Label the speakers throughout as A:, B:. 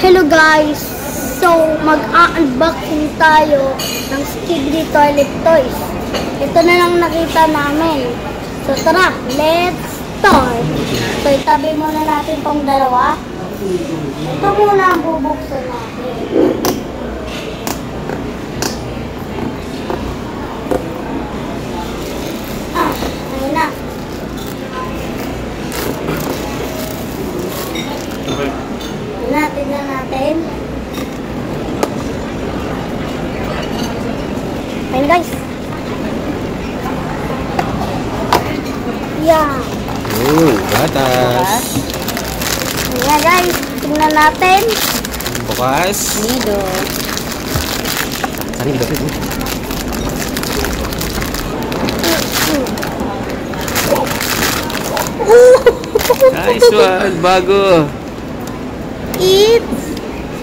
A: Hello guys! So, mag-unboxing tayo ng Skibidi Toilet Toys. Ito na lang nakita namin. So, tara! Let's start! So, itabi muna natin tong dalawa. Ito muna ang bubuksan natin. Ayun na. Tignan natin. Ayun guys. Yeah.
B: Gatas.
A: Ayan guys. Tignan natin.
B: Bukas.
A: Nido.
B: Ano yung dapat mo? Nice one. Bago.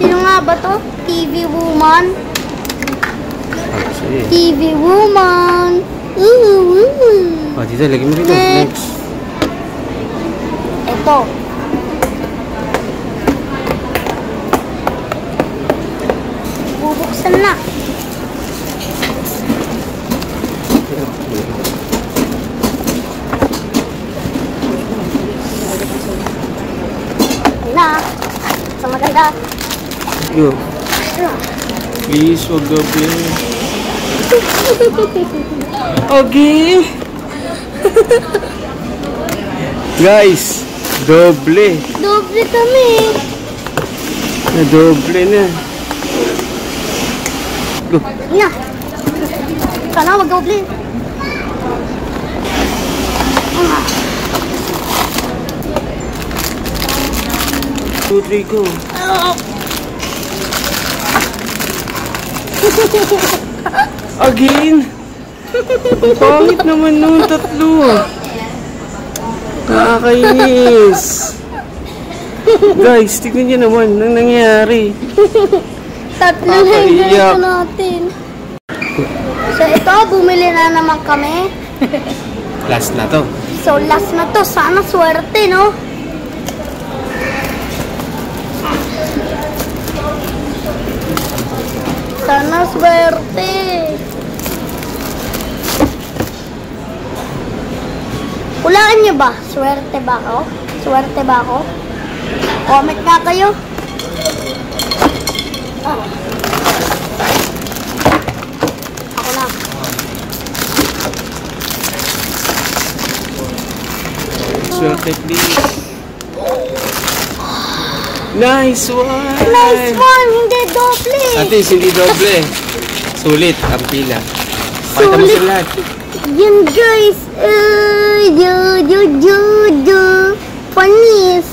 A: Sino nga ba to? TV Woman.
B: Sige.
A: TV Woman.
B: Oh, dito, lagyan mo dito.
A: Next. Ito. Bubuksan na. Na. Sa maganda.
B: Yo. Please, wag gabi. Okay. Guys, doble.
A: Doble kami.
B: Doble na. Go.
A: Na. Sana wag doble.
B: Two, three, go. Again? Ang pangit naman nun, tatlo. Nakakainis. Guys, tignan nyo naman ang nangyari.
A: Tatlo na yung ganito natin. So ito, bumili na naman kami.
B: Last na to.
A: So last na to, sana swerte, no? Sana swerte. Hulaan nyo ba? Swerte ba ako? Swerte ba ako? Comment nga kayo. Oh. Ako na.
B: Swerte, please. Nice one!
A: Nice one! Hindi doble!
B: Ate, hindi doble. Sulit ang pila. Pakita mo sa lahat.
A: Yan guys! Panis!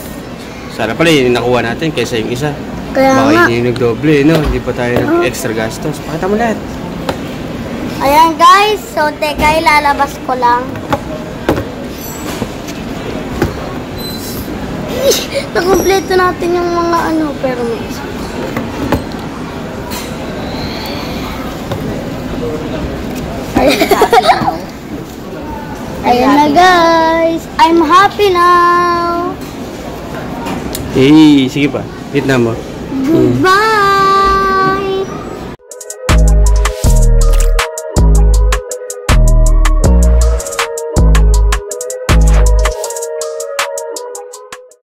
B: Sana pala yung nakuha natin kaysa yung isa.
A: Kaya
B: baka
A: nga.
B: hindi yung nagdoble, no? Hindi pa tayo nag-extra gastos. Pakita mo lahat.
A: Ayan guys, so teka, ilalabas ko lang. Nakompleto natin yung mga ano, pero may isa. Ayan na guys, I'm happy now.
B: Hey, sige pa. Hit na mo.
A: Goodbye!